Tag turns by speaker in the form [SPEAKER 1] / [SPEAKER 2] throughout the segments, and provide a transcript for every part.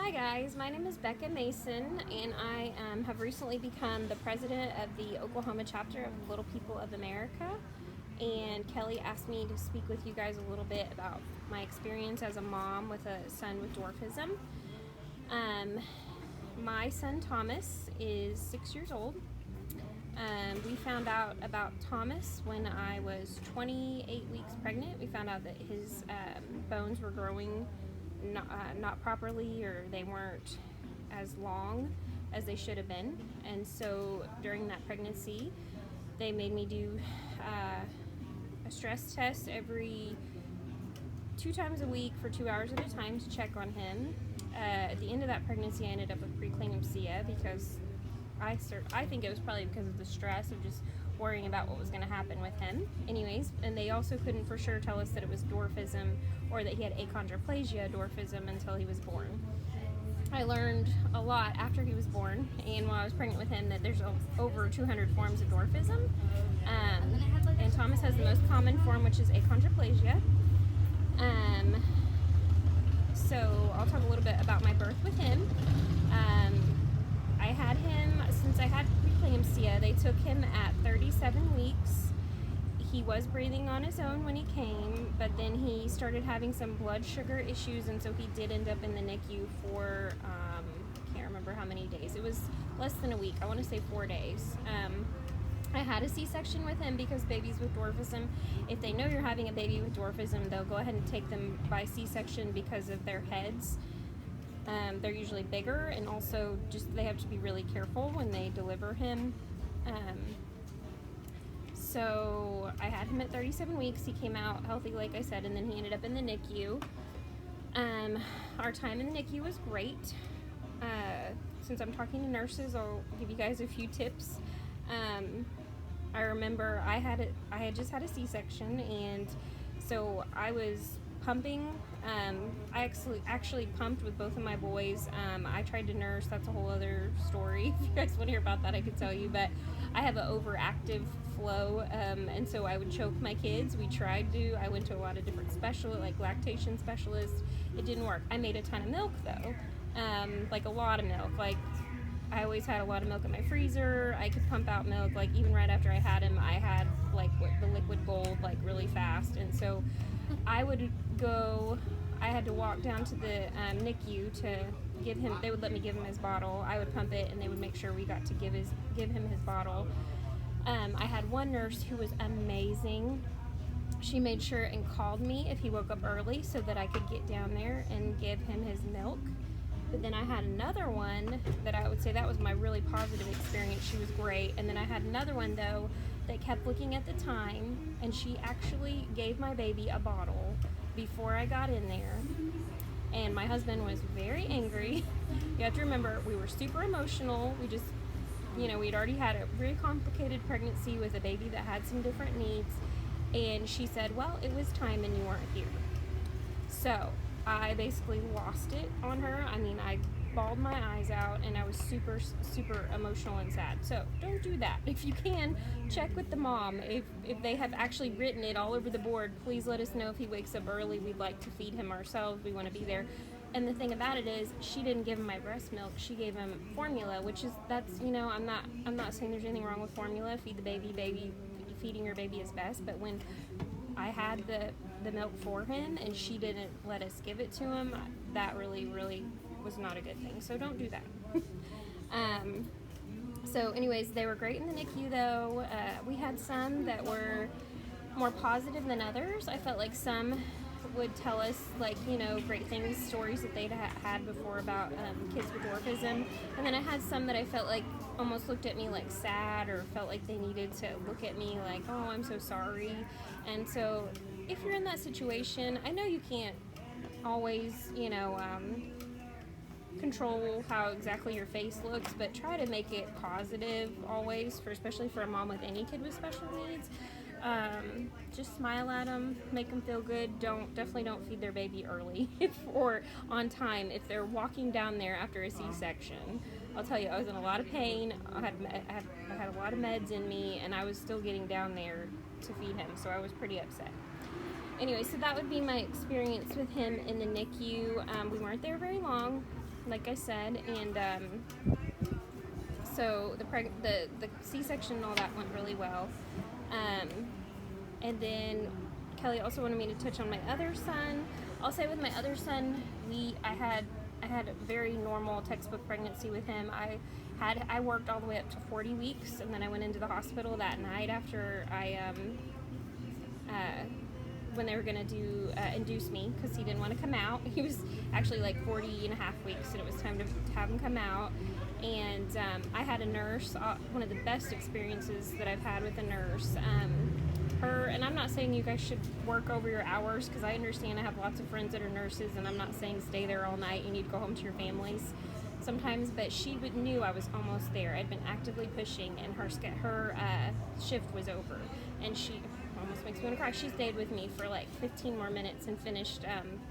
[SPEAKER 1] Hi guys, my name is Becca Mason, and I have recently become the president of the Oklahoma chapter of Little People of America. And Kelly asked me to speak with you guys a little bit about my experience as a mom with a son with dwarfism. My son Thomas is 6 years old. We found out about Thomas when I was 28 weeks pregnant. We found out that his bones were growing not properly, or they weren't as long as they should have been. And so during that pregnancy, they made me do a stress test every 2 times a week for 2 hours at a time to check on him. At the end of that pregnancy, I ended up with preeclampsia because I think it was probably because of the stress of just worrying about what was going to happen with him. Anyways, and they also couldn't for sure tell us that it was dwarfism or that he had achondroplasia dwarfism until he was born. I learned a lot after he was born and while I was pregnant with him that there's over 200 forms of dwarfism. And Thomas has the most common form, which is achondroplasia. So I'll talk a little bit about my birth with him. I had him, since I had preeclampsia, they took him at 37 weeks. He was breathing on his own when he came, but then he started having some blood sugar issues, and so he did end up in the NICU for, I can't remember how many days. It was less than a week. I want to say 4 days. I had a C-section with him because babies with dwarfism, if they know you're having a baby with dwarfism, they'll go ahead and take them by C-section because of their heads. They're usually bigger, and also just they have to be really careful when they deliver him. So I had him at 37 weeks. He came out healthy, like I said, and then he ended up in the NICU. Our time in the NICU was great. Since I'm talking to nurses, I'll give you guys a few tips. I remember I had just had a C-section, and so I was pumping. I actually pumped with both of my boys. I tried to nurse. That's a whole other story. If you guys want to hear about that, I could tell you. But I have an overactive flow, and so I would choke my kids. I went to a lot of different like lactation specialists. It didn't work. I made a ton of milk though, like a lot of milk. Like I always had a lot of milk in my freezer. I could pump out milk. Like even right after I had him, I had like the liquid gold like really fast, and so I had to walk down to the NICU to give him, they would let me give him his bottle. I would pump it, and they would make sure we got to give him his bottle. I had one nurse who was amazing. She made sure and called me if he woke up early so that I could get down there and give him his milk. But then I had another one that I would say that was my really positive experience. She was great. And then I had another one though that kept looking at the time, and she actually gave my baby a bottle before I got in there. And my husband was very angry. You have to remember, we were super emotional. We just, we'd already had a very complicated pregnancy with a baby that had some different needs. And she said, well, it was time and you weren't here. So I basically lost it on her. I mean, I bawled my eyes out, and I was super, super emotional and sad. So don't do that. If you can, check with the mom. If they have actually written it all over the board, please let us know if he wakes up early. We'd like to feed him ourselves. We want to be there. And the thing about it is, she didn't give him my breast milk. She gave him formula, which is, I'm not saying there's anything wrong with formula. Feed the baby. Feeding your baby is best. But when I had the milk for him and she didn't let us give it to him, that really, really was not a good thing. So don't do that. So anyways, they were great in the NICU though. We had some that were more positive than others. I felt like some would tell us great things, stories that they'd had before about kids with dwarfism. And then I had some that I felt like almost looked at me like sad, or felt like they needed to look at me like, oh, I'm so sorry. And so if you're in that situation, I know you can't always, control how exactly your face looks, but try to make it positive always, especially for a mom with any kid with special needs. Just smile at them, make them feel good. Definitely don't feed their baby early or on time if they're walking down there after a C-section. I'll tell you, I was in a lot of pain. I had a lot of meds in me, and I was still getting down there to feed him, so I was pretty upset. Anyway, so that would be my experience with him in the NICU. We weren't there very long. like I said, and so the C-section and all that went really well. And then Kelly also wanted me to touch on my other son. I'll say with my other son, I had a very normal textbook pregnancy with him. I worked all the way up to 40 weeks, and then I went into the hospital that night after when they were going to induce me, because he didn't want to come out. He was actually like 40 and a half weeks, and it was time to have him come out. And I had a nurse, one of the best experiences that I've had with a nurse. And I'm not saying you guys should work over your hours, because I understand I have lots of friends that are nurses, and I'm not saying stay there all night. You need to go home to your families sometimes, but she knew I was almost there. I'd been actively pushing, and her shift was over, and she almost makes me want to cry. She stayed with me for like 15 more minutes and finished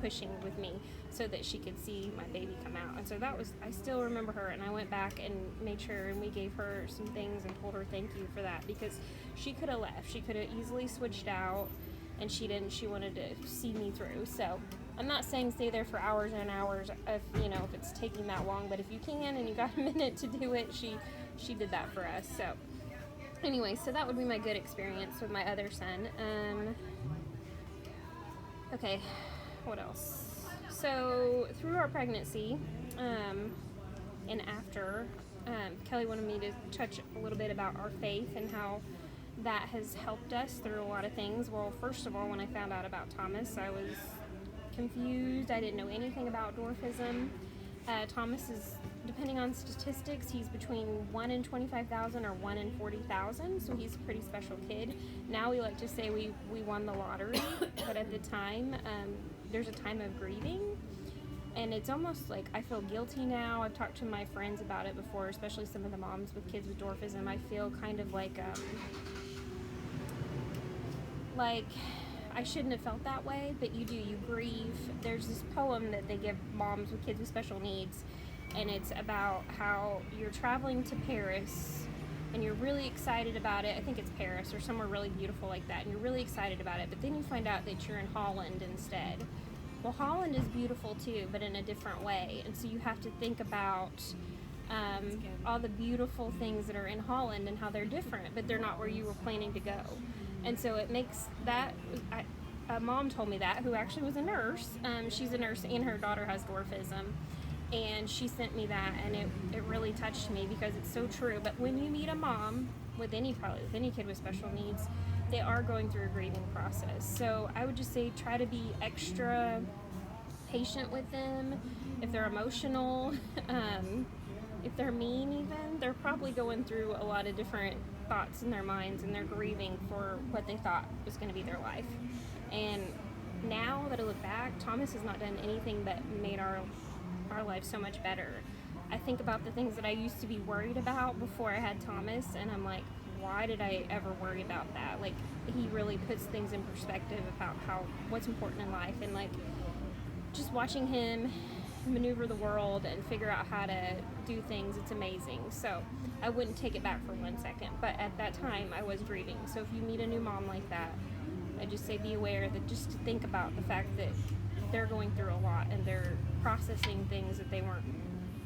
[SPEAKER 1] pushing with me so that she could see my baby come out. And so I still remember her, and I went back and made sure, and we gave her some things and told her thank you for that, because she could have left. She could have easily switched out, and she didn't. She wanted to see me through. So I'm not saying stay there for hours and hours if it's taking that long, but if you can and you got a minute to do it, she did that for us. So anyway, so that would be my good experience with my other son. Okay, what else? So through our pregnancy, and after, Kelly wanted me to touch a little bit about our faith and how that has helped us through a lot of things. Well, first of all, when I found out about Thomas, I was confused. I didn't know anything about dwarfism. Thomas is, depending on statistics, he's between 1 in 25,000 or 1 in 40,000, so he's a pretty special kid. Now we like to say we won the lottery, but at the time, there's a time of grieving, and it's almost like I feel guilty now. I've talked to my friends about it before, especially some of the moms with kids with dwarfism. I feel kind of like I shouldn't have felt that way, but you do. You grieve. There's this poem that they give moms with kids with special needs, and it's about how you're traveling to Paris, and you're really excited about it. I think it's Paris or somewhere really beautiful like that, and you're really excited about it, but then you find out that you're in Holland instead. Well, Holland is beautiful too, but in a different way, and so you have to think about all the beautiful things that are in Holland and how they're different, but they're not where you were planning to go. And so it makes that, a mom told me that, who actually was a nurse. She's a nurse and her daughter has dwarfism. And she sent me that, and it really touched me because it's so true. But when you meet a mom with any kid with special needs, they are going through a grieving process. So I would just say try to be extra patient with them. If they're emotional, if they're mean even, they're probably going through a lot of different thoughts in their minds, and they're grieving for what they thought was going to be their life. And now that I look back, Thomas has not done anything but made our lives so much better. I think about the things that I used to be worried about before I had Thomas, and I'm like, why did I ever worry about that? Like, he really puts things in perspective about what's important in life, and like just watching him maneuver the world and figure out how to do things, it's amazing. So I wouldn't take it back for 1 second, but at that time I was grieving. So if you meet a new mom like that, I just say be aware that just to think about the fact that they're going through a lot and they're processing things that they weren't.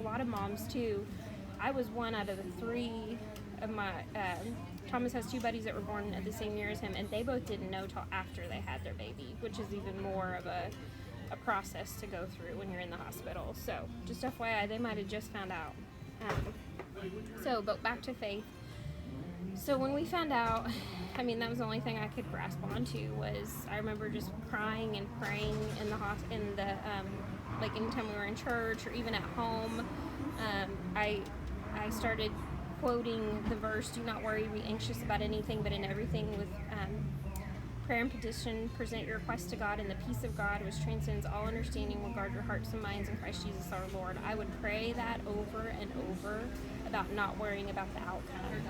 [SPEAKER 1] A lot of moms too. I was one out of the 3 of my Thomas has 2 buddies that were born at the same year as him, and they both didn't know till after they had their baby, which is even more of a process to go through when you're in the hospital. So just FYI, they might have just found out. But back to faith. So when we found out, I mean, that was the only thing I could grasp onto. Was I remember just crying and praying in the like anytime we were in church or even at home. I started quoting the verse, "Do not worry, be anxious about anything, but in everything with prayer and petition, present your requests to God, and the peace of God, which transcends all understanding, will guard your hearts and minds in Christ Jesus our Lord." I would pray that over and over about not worrying about the outcome.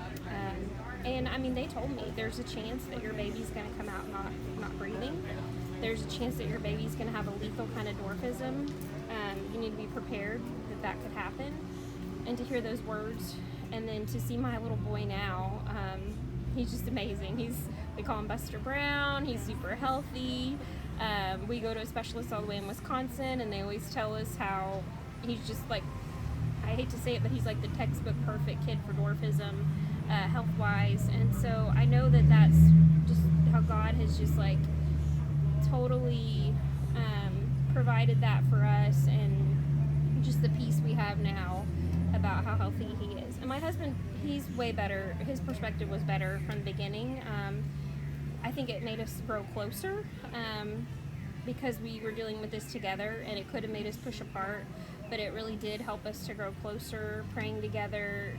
[SPEAKER 1] And I mean, they told me there's a chance that your baby's going to come out not breathing. There's a chance that your baby's going to have a lethal kind of dwarfism. You need to be prepared that could happen. And to hear those words, and then to see my little boy now, he's just amazing. We call him Buster Brown. He's super healthy. We go to a specialist all the way in Wisconsin, and they always tell us how, he's just like, I hate to say it, but he's like the textbook perfect kid for dwarfism, health-wise. And so I know that that's just how God has just like totally provided that for us, and just the peace we have now about how healthy he is. And my husband, he's way better. His perspective was better from the beginning. I think it made us grow closer because we were dealing with this together, and it could have made us push apart, but it really did help us to grow closer, praying together,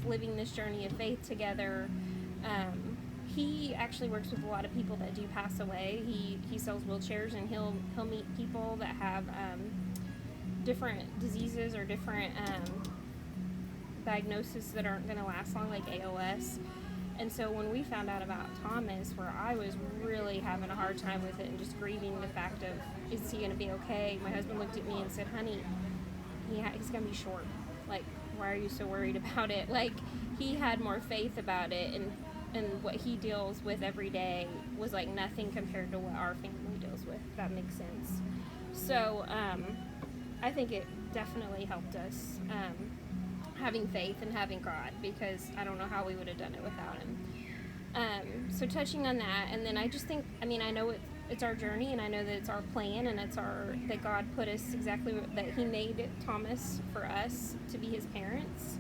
[SPEAKER 1] living this journey of faith together. He actually works with a lot of people that do pass away. He sells wheelchairs, and he'll meet people that have different diseases or different diagnoses that aren't going to last long, like ALS. And so when we found out about Thomas, where I was really having a hard time with it and just grieving the fact of, is he going to be okay? My husband looked at me and said, honey, he's going to be short. Like, why are you so worried about it? Like, he had more faith about it, and what he deals with every day was like nothing compared to what our family deals with, if that makes sense. So I think it definitely helped us having faith and having God, because I don't know how we would have done it without him. So touching on that, and then I just think, I know it's our journey, and I know that it's our plan, and that God put us exactly, that he made Thomas for us to be his parents.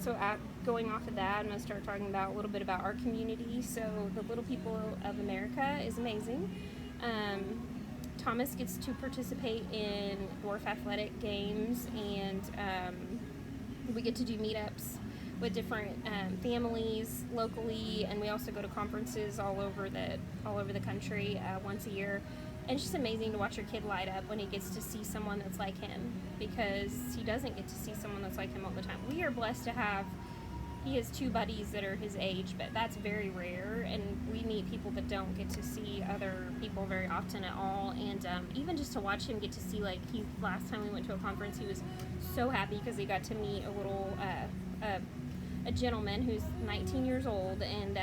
[SPEAKER 1] So going off of that, I'm going to start talking about a little bit about our community. So the Little People of America is amazing. Thomas gets to participate in dwarf athletic games, and we get to do meetups with different families locally, and we also go to conferences all over the country once a year. And it's just amazing to watch your kid light up when he gets to see someone that's like him, because he doesn't get to see someone that's like him all the time. We are blessed to have, he has 2 buddies that are his age, but that's very rare, and we meet people that don't get to see other people very often at all. And even just to watch him get to see, like, last time we went to a conference, he was so happy because he got to meet a little a gentleman who's 19 years old, and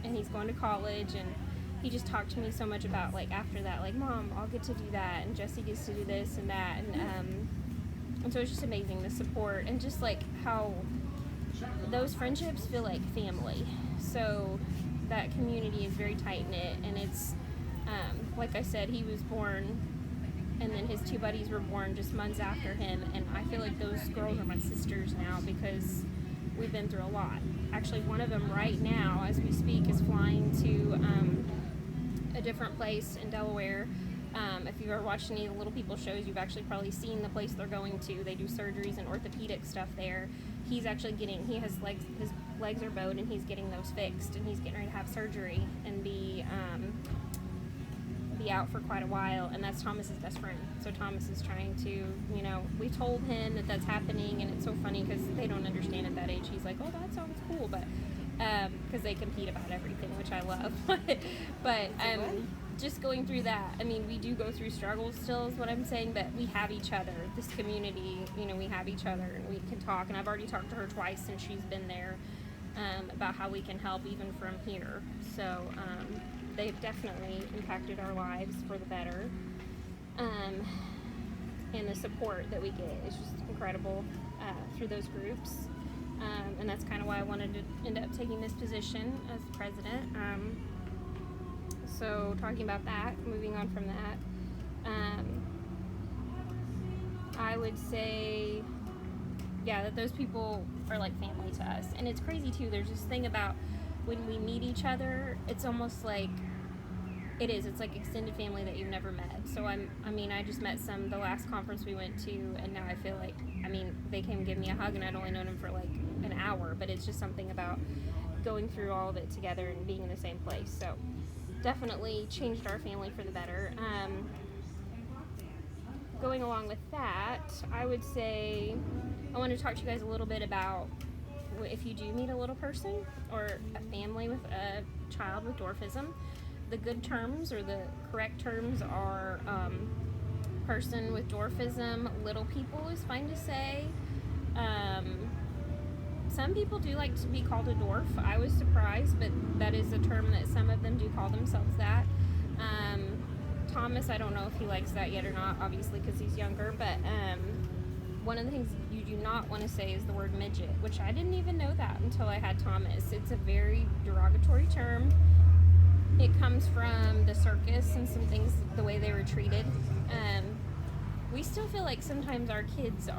[SPEAKER 1] he's going to college, and he just talked to me so much about, like, after that, like, Mom, I'll get to do that, and Jesse gets to do this and that, and so it's just amazing, the support, and just like how those friendships feel like family. So that community is very tight-knit, and it's like I said, he was born, and then his 2 buddies were born just months after him, and I feel like those girls are my sisters now, because we've been through a lot. Actually, one of them right now, as we speak, is flying to a different place in Delaware. If you've ever watched any of the Little People shows, you've actually probably seen the place they're going to. They do surgeries and orthopedic stuff there. He's actually his legs are bowed, and he's getting those fixed, and he's getting ready to have surgery and be out for quite a while, and that's Thomas's best friend. So Thomas is trying to, we told him that that's happening, and it's so funny because they don't understand at that age. He's like, oh, that sounds cool, but because they compete about everything, which I love. but just going through that, we do go through struggles still, is what I'm saying, but we have each other. This community, we have each other, and we can talk, and I've already talked to her twice since she's been there about how we can help even from here. So they've definitely impacted our lives for the better, and the support that we get is just incredible through those groups. And that's kind of why I wanted to end up taking this position as president. So talking about that, moving on from that, I would say, that those people are like family to us. And it's crazy too, there's this thing about when we meet each other, it's almost like, it's like extended family that you've never met. So I just met some the last conference we went to, and now I feel like, they came and give me a hug, and I'd only known them for like an hour, but it's just something about going through all of it together and being in the same place. So definitely changed our family for the better. Going along with that, I would say I want to talk to you guys a little bit about if you do meet a little person or a family with a child with dwarfism. The good terms, or the correct terms, are person with dwarfism. Little people is fine to say. Some people do like to be called a dwarf. I was surprised, but that is a term that some of them do call themselves that. Thomas, I don't know if he likes that yet or not, obviously, because he's younger, but one of the things you do not want to say is the word midget, which I didn't even know that until I had Thomas. It's a very derogatory term. It comes from the circus and some things, the way they were treated. We still feel like sometimes our kids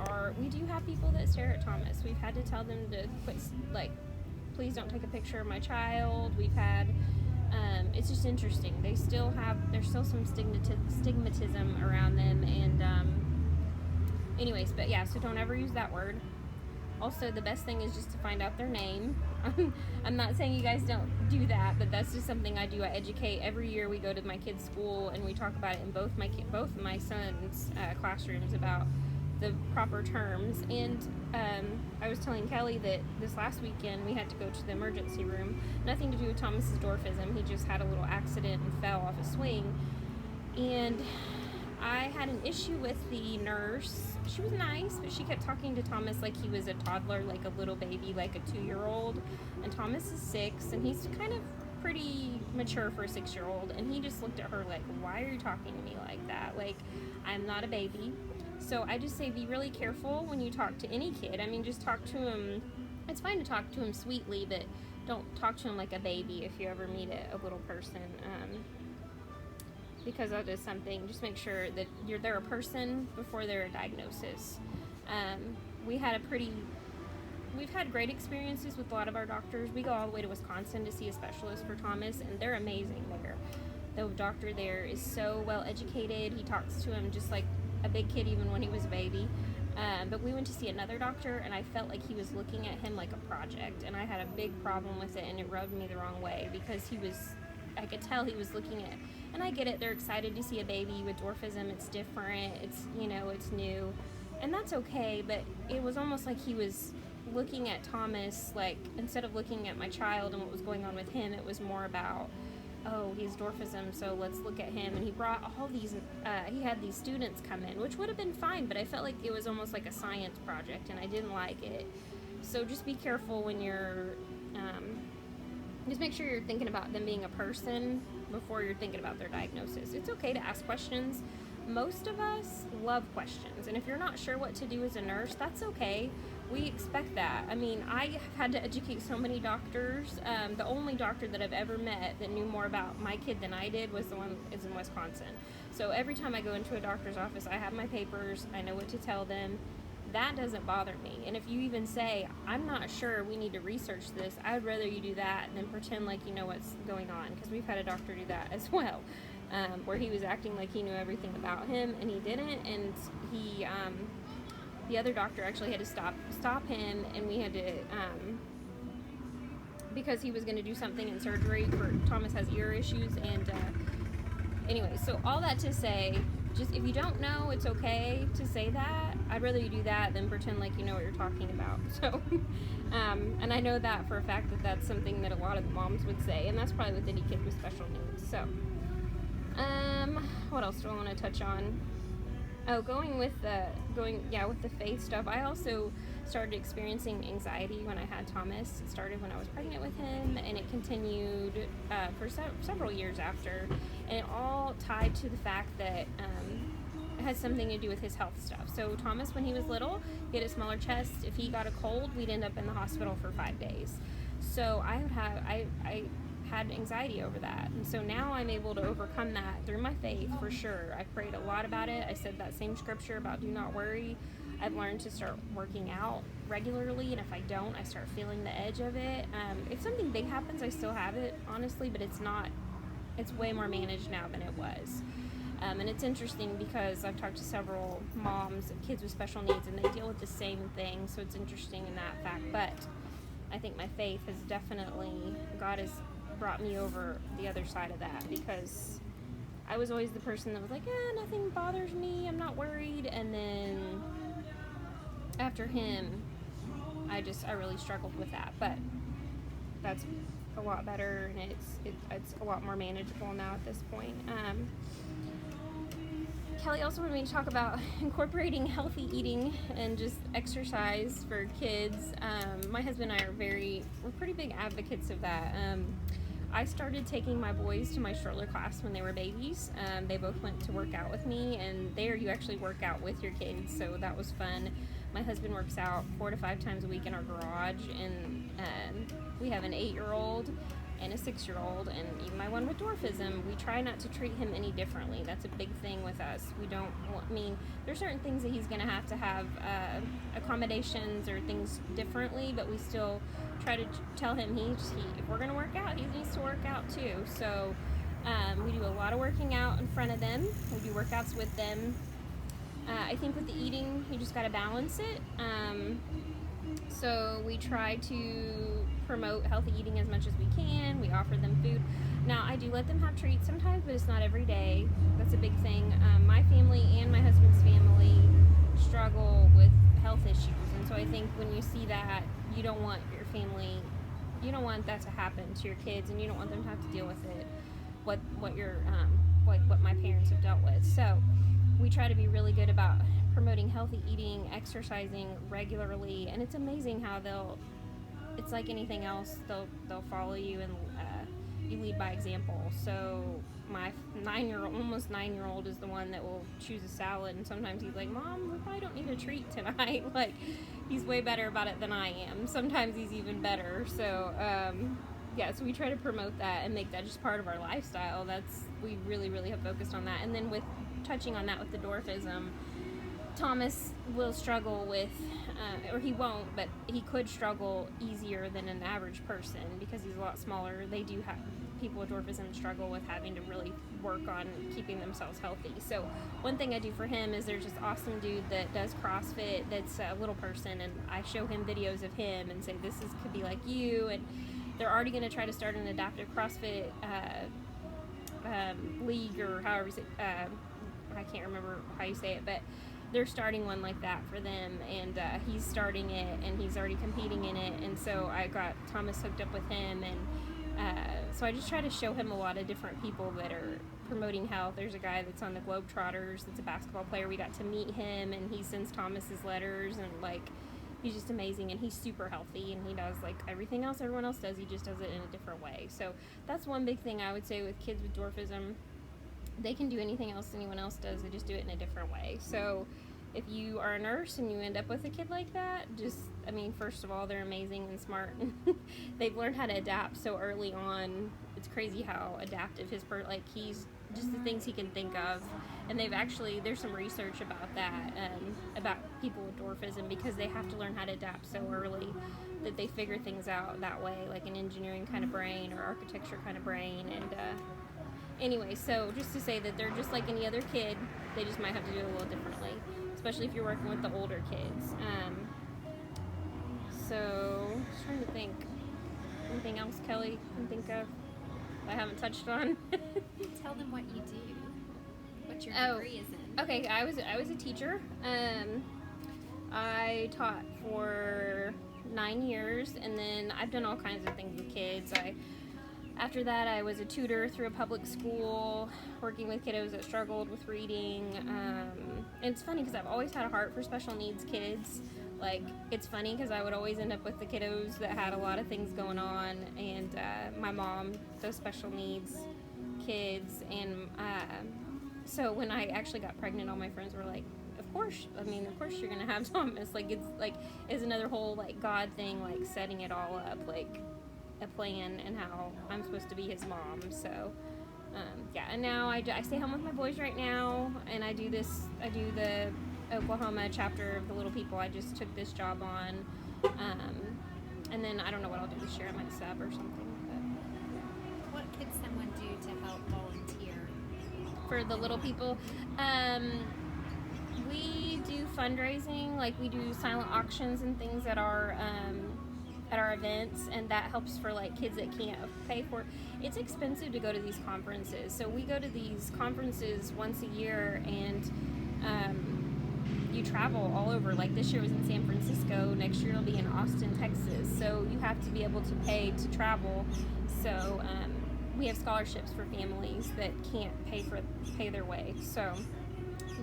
[SPEAKER 1] we do have people that stare at Thomas. We've had to tell them to quit, like, please don't take a picture of my child. We've had, it's just interesting. There's still some stigmatism around them, and anyways, but yeah, so don't ever use that word. Also, the best thing is just to find out their name. I'm not saying you guys don't do that, but that's just something I do. I educate. Every year we go to my kids' school and we talk about it in both of my sons' classrooms about the proper terms. And I was telling Kelly that this last weekend we had to go to the emergency room. Nothing to do with Thomas's dwarfism. He just had a little accident and fell off a swing. And I had an issue with the nurse. She was nice, but she kept talking to Thomas like he was a toddler, like a little baby, like a 2-year-old. And Thomas is 6, and he's kind of pretty mature for a 6-year-old. And he just looked at her like, why are you talking to me like that? Like, I'm not a baby. So I just say be really careful when you talk to any kid. I mean, just talk to him. It's fine to talk to him sweetly, but don't talk to him like a baby if you ever meet a little person. Because that is something, just make sure that they're a person before they're a diagnosis. We've had great experiences with a lot of our doctors. We go all the way to Wisconsin to see a specialist for Thomas, and they're amazing there. The doctor there is so well educated. He talks to him just like a big kid, even when he was a baby. But we went to see another doctor, and I felt like he was looking at him like a project, and I had a big problem with it, and it rubbed me the wrong way because I could tell he was looking at, and I get it, they're excited to see a baby with dwarfism. It's different, it's new, and that's okay, but it was almost like he was looking at Thomas, like, instead of looking at my child and what was going on with him, it was more about, oh, he's dwarfism, so let's look at him. And he brought all these, he had these students come in, which would have been fine, but I felt like it was almost like a science project, and I didn't like it. So just be careful when you're, just make sure you're thinking about them being a person before you're thinking about their diagnosis. It's okay to ask questions. Most of us love questions, and if you're not sure what to do as a nurse, that's okay. We expect that. I mean, I have had to educate so many doctors. The only doctor that I've ever met that knew more about my kid than I did was the one that's in Wisconsin. So every time I go into a doctor's office, I have my papers, I know what to tell them. That doesn't bother me. And if you even say, I'm not sure, we need to research this, I'd rather you do that than pretend like you know what's going on, because we've had a doctor do that as well, where he was acting like he knew everything about him, and he didn't, and he, the other doctor actually had to stop him, and we had to, because he was going to do something in surgery for Thomas has ear issues, and anyway, so all that to say, just if you don't know, it's okay to say that. I'd rather you do that than pretend like you know what you're talking about. So, and I know that for a fact that that's something that a lot of the moms would say, and that's probably with any kid with special needs. So, what else do I want to touch on? Oh, with the faith stuff. I also started experiencing anxiety when I had Thomas. It started when I was pregnant with him, and it continued for several years after. And it all tied to the fact that it has something to do with his health stuff. So Thomas, when he was little, he had a smaller chest. If he got a cold, we'd end up in the hospital for 5 days. So I had anxiety over that, and so now I'm able to overcome that through my faith, for sure. I prayed a lot about it. I said that same scripture about do not worry. I've learned to start working out regularly, and if I don't, I start feeling the edge of it. If something big happens, I still have it, honestly, but it's way more managed now than it was. And it's interesting because I've talked to several moms of kids with special needs, and they deal with the same thing, so it's interesting in that fact. But I think my faith has definitely, God has brought me over the other side of that, because I was always the person that was like, nothing bothers me, I'm not worried, and then after him, I really struggled with that, but that's a lot better, and it's a lot more manageable now at this point. Kelly also wanted me to talk about incorporating healthy eating and just exercise for kids. My husband and I we're pretty big advocates of that. I started taking my boys to my stroller class when they were babies. They both went to work out with me, and there you actually work out with your kids, so that was fun. My husband works out 4 to 5 times a week in our garage, and we have an 8-year-old and a 6-year-old, and even my one with dwarfism. We try not to treat him any differently. That's a big thing with us. We don't want, I mean, there's certain things that he's going to have accommodations or things differently, but we still try to tell him if we're going to work out, he needs to work out too. So we do a lot of working out in front of them. We do workouts with them. I think with the eating, you just got to balance it. So we try to promote healthy eating as much as we can. We offer them food. Now, I do let them have treats sometimes, but it's not every day. That's a big thing. My family and my husband's family struggle with health issues. And so I think when you see that, you don't want your family, you don't want that to happen to your kids, and you don't want them to have to deal with it, what my parents have dealt with. So we try to be really good about promoting healthy eating, exercising regularly, and it's amazing how it's like anything else, they'll follow you, and you lead by example. So my almost 9-year-old is the one that will choose a salad, and sometimes he's like, Mom, we probably don't need a treat tonight. Like, he's way better about it than I am. Sometimes he's even better. So so we try to promote that and make that just part of our lifestyle. We really, really have focused on that. And then with touching on that with the dwarfism, Thomas will struggle with, or he won't, but he could struggle easier than an average person because he's a lot smaller. They do have, people with dwarfism struggle with having to really work on keeping themselves healthy. So one thing I do for him is there's this awesome dude that does CrossFit that's a little person, and I show him videos of him and say, could be like you, and they're already going to try to start an adaptive CrossFit league, or however you say, I can't remember how you say it, but they're starting one like that for them, and he's starting it, and he's already competing in it, and so I got Thomas hooked up with him, and so I just try to show him a lot of different people that are promoting health. There's a guy that's on the Globetrotters that's a basketball player. We got to meet him, and he sends Thomas his letters, and he's just amazing, and he's super healthy, and he does everything else everyone else does. He just does it in a different way. So that's one big thing I would say with kids with dwarfism. They can do anything else anyone else does, they just do it in a different way. So if you are a nurse and you end up with a kid like that, first of all, they're amazing and smart. They've learned how to adapt so early on. It's crazy how adaptive he's just the things he can think of. And there's some research about that, about people with dwarfism, because they have to learn how to adapt so early that they figure things out that way, like an engineering kind of brain or architecture kind of brain. And anyway, so just to say that they're just like any other kid, they just might have to do it a little differently, especially if you're working with the older kids. So, just trying to think. Anything else, Kelly, can think of I haven't touched on?
[SPEAKER 2] Tell them what you do. What your degree is in.
[SPEAKER 1] Okay, I was a teacher. I taught for 9 years, and then I've done all kinds of things with kids. After that, I was a tutor through a public school, working with kiddos that struggled with reading. And it's funny because I've always had a heart for special needs kids. It's funny because I would always end up with the kiddos that had a lot of things going on, and my mom does special needs kids. And so when I actually got pregnant, all my friends were like, of course you're gonna have Thomas. It's another whole God thing, setting it all up, a plan, and how I'm supposed to be his mom. So and now I stay home with my boys right now, and I do the Oklahoma chapter of the Little People. I just took this job on, and then I don't know what I'll do this year. I might sub or something. But
[SPEAKER 2] what could someone do to help volunteer
[SPEAKER 1] for the Little People? We do fundraising, we do silent auctions and things at our events, and that helps for kids that can't pay for it. It's expensive to go to these conferences, so we go to these conferences once a year, and you travel all over. This year was in San Francisco, next year it'll be in Austin, Texas, so you have to be able to pay to travel. So we have scholarships for families that can't pay their way. So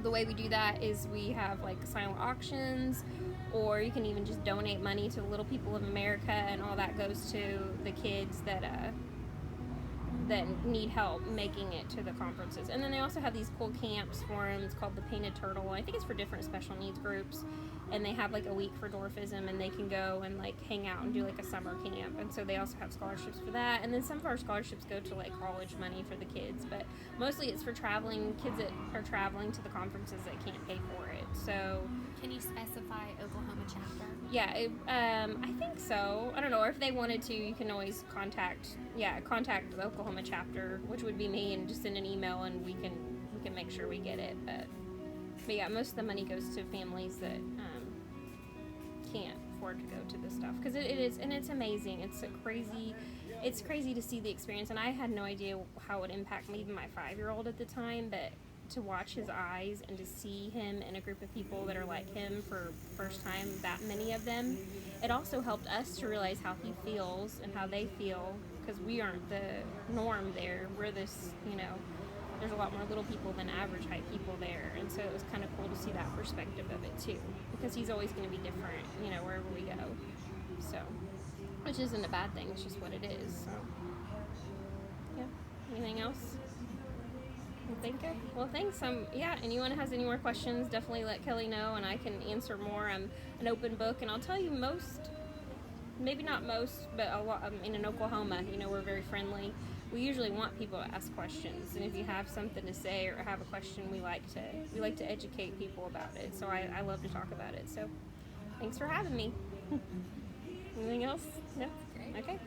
[SPEAKER 1] the way we do that is we have silent auctions, or you can even just donate money to the Little People of America, and all that goes to the kids that that need help making it to the conferences. And then they also have these cool camps for them. It's called the Painted Turtle. I think it's for different special needs groups. And they have like a week for dwarfism, and they can go and like hang out and do like a summer camp. And so they also have scholarships for that. And then some of our scholarships go to like college money for the kids, but mostly it's for traveling kids that are traveling to the conferences that can't pay for it. So
[SPEAKER 2] Can you specify Oklahoma chapter?
[SPEAKER 1] yeah, I think so. I don't know, or if they wanted to, you can always contact the Oklahoma chapter, which would be me, and just send an email, and we can make sure we get it. But yeah, most of the money goes to families that can't afford to go to this stuff, because it is, and it's amazing. It's crazy to see the experience, and I had no idea how it would impact me, even my 5-year-old at the time, but to watch his eyes and to see him in a group of people that are like him for first time, that many of them, it also helped us to realize how he feels and how they feel, because we aren't the norm there. We're this, there's a lot more little people than average height people there, and so it was kind of cool to see that perspective of it too, because he's always going to be different, wherever we go. So, which isn't a bad thing, it's just what it is. So, yeah. Anything else? Think of? Well, thanks. Anyone has any more questions, definitely let Kelly know, and I can answer more. I'm an open book, and I'll tell you maybe not most, but a lot. In Oklahoma, we're very friendly. We usually want people to ask questions, and if you have something to say or have a question, we like to educate people about it. So I love to talk about it. So thanks for having me. Anything else? No?
[SPEAKER 2] Great.
[SPEAKER 1] Okay.